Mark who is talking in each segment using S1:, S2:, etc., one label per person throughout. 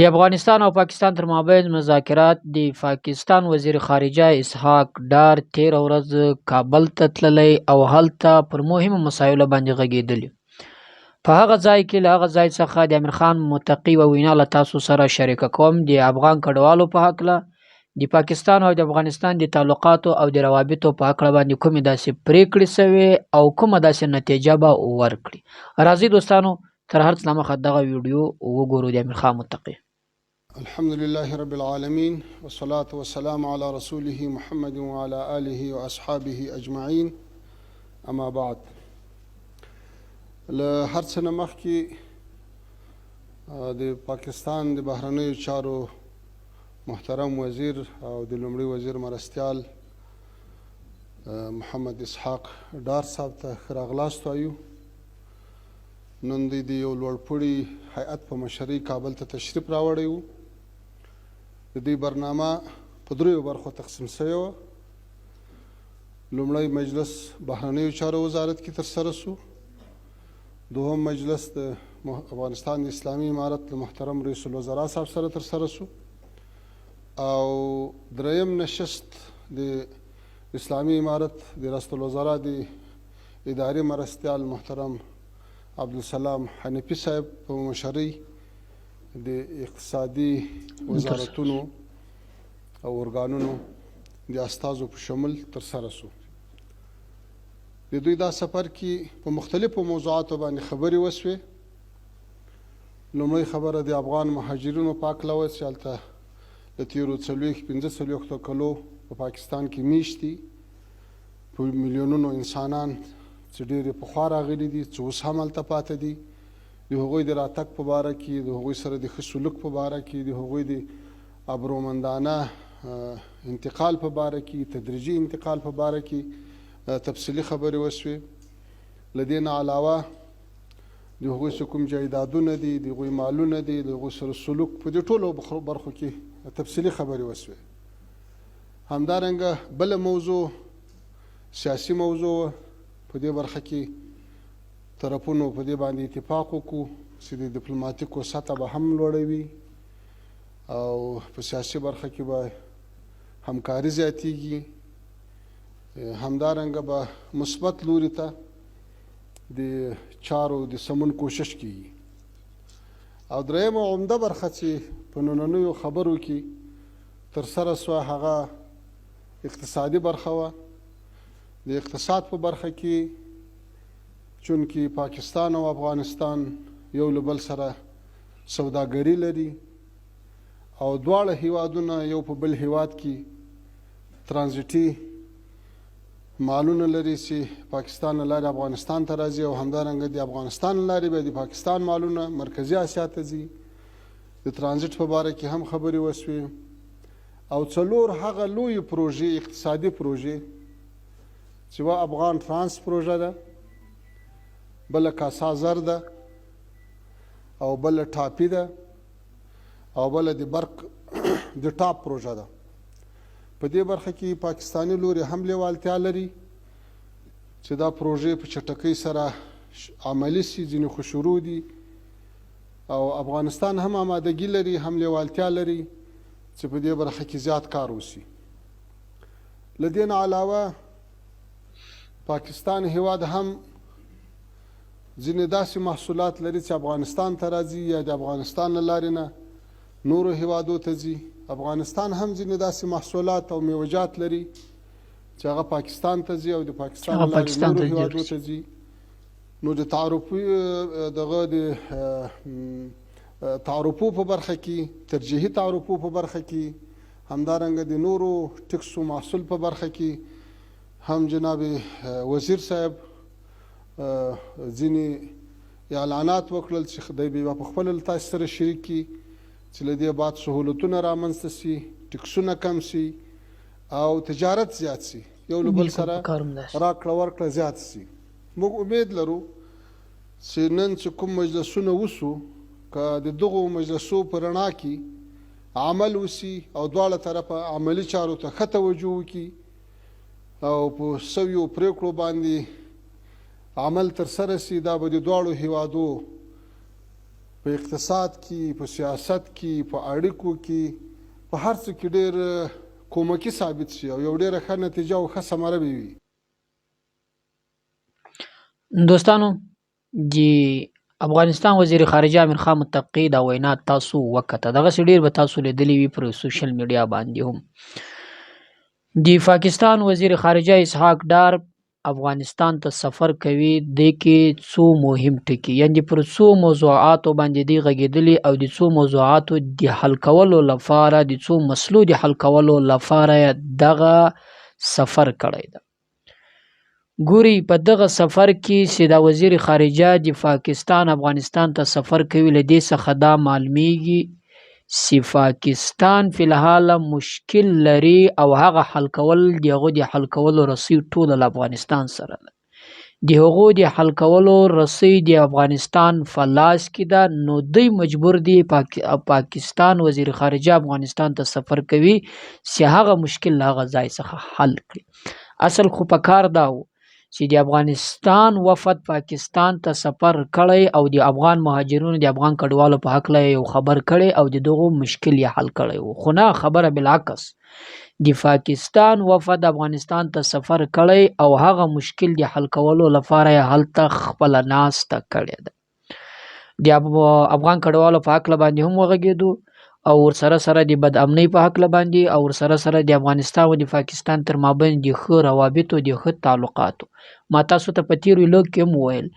S1: د افغانستان او پاکستان تر مابین مذاکرات د پاکستان وزیر خارجه اسحاق ډار تېره ورځ کابل ته تللی او هلته پر مهمو مسایلو باندې غږېدلي. په هغه ځای کې له هغه ځای څخه د امیر خان متقي یوه وینا له تاسو سره شریکه کوم. د افغان کډوالو په هکله د پاکستان او د افغانستان د تعلقاتو او د روابطو په هکله باندې کومې داسې پریکړې سوې او کومه داسې نتیجه به ورکړي. راځئ دوستانو تر هر څه مخه دغه ویډیو وګورو د امیر خان متقي.
S2: الحمد لله رب العالمين والصلاة والسلام على رسوله محمد وعلى آله وأصحابه أجمعين. أما بعد، له هر څه نه مخکې د پاکستان د بهرنیو چارو محترم وزیر او د لومړي وزیر مرستیال محمد اسحاق ډار صاحب ته ښه راغلاست وایو. نن دوی د یو لوړپوړي هیئت په مشرۍ کابل ته تشریف راوړی و. د دوی برنامه په دریو برخو تقسیم شوې وه. لومړی مجلس بهرنیو چارو وزارت کې ترسره شو. دوهم مجلس د افغانستان د اسلامي امارت له محترم رئیس الوزرا صاحب سره ترسره شو. او دریم نشست د اسلامي امارت د رئیس الوزرا د اداري مرستیال محترم عبدالسلام حنفي صاحب په مشرۍ د اقتصادي وزارتونو او ارګانونو د استازو په شمول ترسره شو. د دوی دا سفر کې په مختلفو موضوعاتو باندې خبرې وشوې. لومړی خبره د افغان مهاجرینو په هکله وه چې هلته د تېرو 45 کلو په پاکستان کې میشت دي، په میلیونونو انسانان چې ډېرې پخوا راغلي دي، چې اوس هم هلته پاتې دي. د هغوی د راتګ په باره کې، د هغوی سره د ښه سلوک په باره کې، د هغوی د ابرومندانه انتقال په باره کې، تدریجي انتقال په باره کې تفصیلي خبرې وشوې. له دې نه علاوه د هغوی چې کوم جایدادونه دي، د هغوی مالونه دي، د هغوی سره سلوک، په دې ټولو برخو کې تفصیلي خبرې وشوې. همدارنګه بله موضوع سیاسي موضوع وه. په دې برخه کې طرفونو په دې باندې اتفاق وکړو چې د ډیپلوماتیکو سطح به هم لوړه وي او په سیاسي برخه کې به همکاري زیاتیږي. همدارنګه به مثبت لوري ته د چارو د سمون کوشش کیږي. او دریمه عمده برخه چې په نننیو خبرو کې ترسره سوه هغه اقتصادي برخه وه. د اقتصاد په برخه کې چونکې پاکستان او افغانستان یو له بل سره سوداګري لري او دواړه هیوادونه یو په بل هیواد کې ترانزیټي مالونه لري چې پاکستان له لارې افغانستان ته راځي او همدارنګه د افغانستان له لارې به د پاکستان مالونه مرکزي اسیا ته ځي. د ترانزیټ په باره کې هم خبرې وشوې. او څلور هغه لویې پروژې، اقتصادي پروژې چې وه افغان ترانس پروژه ده، بله کاسا زر ده، او بله ټاپي ده، او بله د برق د ټاپ پروژه ده. په دې برخه کې پاکستاني لوري هم لیوالتیا لري چې دا پروژې په چټکۍ سره عملي شي. ځینې خو شروع دي. او افغانستان هم آمادګي لري، هم لیوالتیا لري چې په دې برخه کې زیات کار وشي. له دې نه علاوه پاکستان هیواد هم ځینې داسې محصولات لري چې افغانستان ته راځي یا د افغانستان له لارې نه نورو هیوادو ته ځي. افغانستان هم ځینې داسې محصولات او میوجات لري چې هغه پاکستان ته ځي او د پاکستان له لارې نورو هیوادو ته ځي. نو د تعرفو په برخه کې، ترجیحي تعرفو په برخه کې، همدارنګه د نورو ټکسو محصول په برخه کې هم جناب وزیر صاحب ځینې اعلانات وکړل چې خدای به په خپله له تاسو سره شریک کړي چې له دې بعد سهولتونه رامنځته شي، ټکسونه کم شي او تجارت زیات شي، یو له بل سره راکړه ورکړه زیات شي. موږ امید لرو چې نن چې کوم مجلسونه وشو که د دغو مجلسو په رڼا کې عمل وشي او دواړه طرفه عملي چارو ته ښه توجه وکړي او په سویو پریکړو باندې،
S3: 'عمل ترسره شي، دا به د دواړو هیوادو ترمنځ د ډیرو زیاتو اړیکو ته وده ورکړي.
S2: عمل ترسره شي، دا به د دواړو هیوادو ترمنځ د ډیرو زیاتو اړیکو ته وده ورکړي. په اقتصاد کې، په سیاست کې، په اړیکو کې، په هر څه کې ډېر کومکی ثابت شي او یو ډېره ښه نتیجه او ښه ثمره به وي.
S1: دوستانو جی افغانستان وزیر خارجه امیر خان متقی دا وینا تاسو وکړه، دغه ډیر به تاسو لیدلی وي پر سوشل میډیا باندې هم. دی پاکستان وزیر خارجه اسحاق ډار افغانستان ته سفر کوي، د کې څو مهم ټکي یعنی پر څو موضوعاتو باندې دی غږیدلی او د څو موضوعاتو د حل کولو لپاره د څو مسلو د حل کولو لپاره دغه سفر کړی ده. ګوري په دغه سفر کې چې دا وزیر خارجه د پاکستان افغانستان ته سفر کوي، له دې څخه دا معلومیږي چې پاکستان فی الحال مشکل لري او هغه حل کول دغه د حل کولو رسۍ ټول له افغانستان سره ده. د هغو د حل کولو رسۍ د افغانستان په لاس کې ده، نو دوی مجبور دي پاکستان وزیر خارجه افغانستان ته سفر کوي چې هغه مشکل هغه ځای څخه حل کړي. اصل خو په کار دا و چې د افغانستان وفد پاکستان ته سفر کړی او د افغان مهاجرونو د افغان کډوالو په حق له یو خبر کړی او د دغه مشکل یې حل کړی و. خو نه، خبره بالعکس، د پاکستان وفد افغانستان ته سفر کړی او هغه مشکل د حل کولو لپاره یې هلته خپله ناسته کړې ده. د افغان کډوالو په حق باندې هم وغږېدو او ورسره سره د بد امنۍ په حق باندې او ورسره سره د افغانستان او د پاکستان تر مابین د ښه روابطو د ښه تعلقاتو. ما تاسو ته په تیرو لوګ کې هم ویل،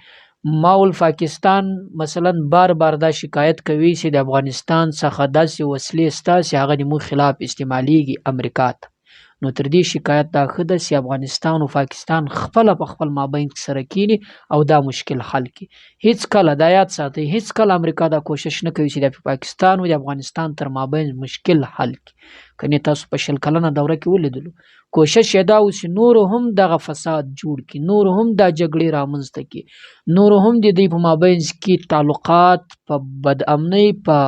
S1: ما ول پاکستان مثلا بار بار دا شکایت کوي چې د افغانستان څخه داسې وسلې شته چې هغه د موږ خلاف استعمالیږي امریکا ته. نو تر دې شکایت دا ښه ده چې افغانستان او پاکستان خپله په خپل مابین کې سره کینی او دا مشکل حل کړي. هیڅ کله دا یاد ساتئ، هیڅ کله امریکا دا کوشش نه کوي چې د پاکستان او د افغانستان تر مابین مشکل حل کړي. کني تاسو په 100 کلنه دوره کې ولیدلو، کوشش یې دا و چې نور هم دغه فساد جوړ کړي، نور هم دا جګړې رامنځته کړي، نور هم د دوی په مابین کې تعلقات په بد امنۍ په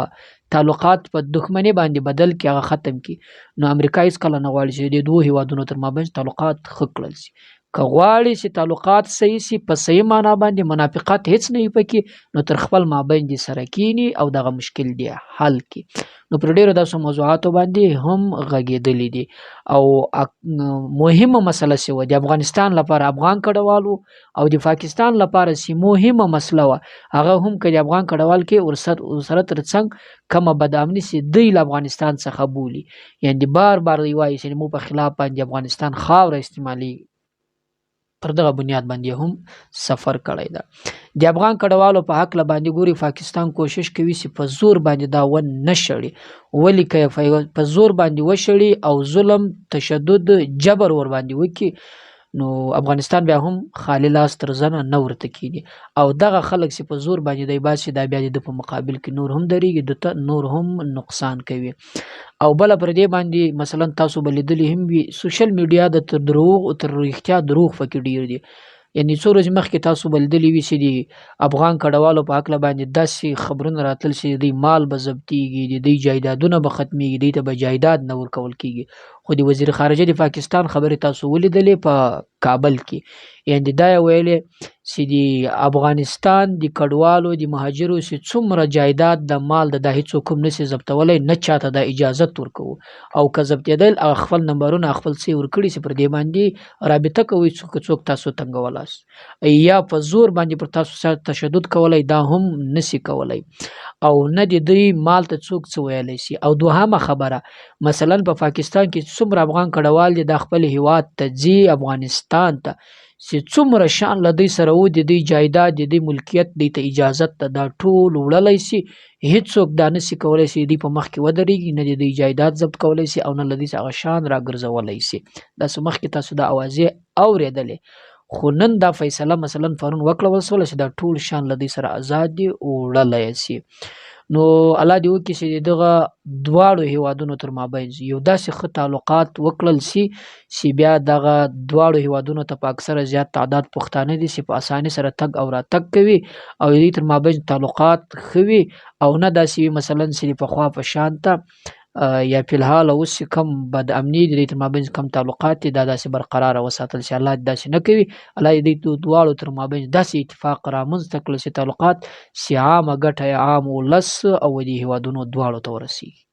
S1: تعلقات په دښمنۍ باندې بدل کې هغه ختم کی. نو امریکا هیڅ کله نه غواړي چې د دوه هیوادونو تر مابین تعلقات ښه کړل شي. که غواړي چې تعلقات صحیح شي په صحیح معنا باندې منافقت هیڅ نه وي پکې، نو تر خپل مابین دي سره کینی او دغه مشکل دی حل کی. نو پر ډیرو داسې موضوعاتو باندې هم غږیدلی دي او مهمه مسله سوه د افغانستان لپاره افغان کډوالو او د پاکستان لپاره چې مهمه مسله وه، هغه هم که د افغان کډوال کې ورسره تر څنګ کومه بدامني چې دوی له افغانستان څخه بولي، یعنې بار بار دوی وایي چې موږ په خلاف باندې افغانستان خاوره استعمالي، پر دغه بنیاد باندې هم سفر کړی ده. د افغان کډوالو په حق باندې ګوري پاکستان کوشش کوي چې په زور باندې دا ونه شړي، ولې که په زور باندې وشړي او ظلم تشدد جبر ور باندې وکړي، نو افغانستان بیا هم خالی لاس تر زنه نه ورته کېږي او دغه خلک چې په زور باندې دی باسي، دا بیا د په مقابل کې نور هم درېږي، دته نور هم نقصان کوي. او بله پر دې باندې مثلا تاسو به لیدلي هم وي سوشل میډیا د تر رښتیا دروغ پکې ډېر دي. یعنې څو ورځې مخکې تاسو به لیدلي وي چې د افغان کډوالو په هکله باندې داسې خبرونه راتلل چې دوی مال به ضبطېږي، د دوی جایدادونه به ختمېږي، دوی ته به جایداد نه ورکول کېږي. خو د وزیر خارجه د پاکستان خبرې تاسو ولیدلې په کابل کې، یعنې دا یې ویلې چې د افغانستان د کډوالو د مهاجرو چې څومره جایداد د مال د هېڅوک هم نشي ضبطولی، نه چاته دا اجازت ورکوو او که ضبطېدل هغه خپل نمبرونه خپل څه ورکړي چې پر دې باندې رابطه کوئ، څوک تاسو تنګولاست یا په زور باندې پر تاسو سره تشدد کولی، دا هم نشي کولی او نه د دوی مال ته څوک څه ویلی شي. او دوهمه خبره، مثلا په پاکستان کې څومره افغان کډوال دي د خپل هیواد ته ځي افغانستان ته، چې څومره شان له دوی سره و، د دوی جایداد د دوی ملکیت دوی ته اجازت ته دا ټول وړلی شي، هېڅوک دا نشي کولی چې دوی په مخ کې ودرېږي، نه د دوی جایداد ضبط کولی شي او نه له دوی هغه شان راګرځولی شي. داسې مخکې تاسو دا اوازې اورېدلې، خو نن دا فیصله مثلا پرون وکړل شوله چې دا ټول شان له دوی سره آزاد دي وړلی شي. نو الله دې وکړي چې دغه دواړو هیوادونو تر مابین یو داسې ښه تعلقات وکړل شي چې بیا دغه دواړو هیوادونو ته په اکثره زیات تعداد پښتانه دي چې په اسانۍ سره تګ او راتګ کوي او دوی تر مابین تعلقات ښه وي او نه داسې وي مثلا چې پخوا په شان ته یا فی الحال اوس چې کم بد امني د دوی تر مابین کم تعلقات دي دا داسې برقراره وساتل شي. الله دې داسې نه کوي. الله دې د دواړو تر مابین داسې اتفاق رامنځته کړي چې تعلقات چې عامه ګټه یې عام ولس او د هېوادونو دواړو ته ورسېږي.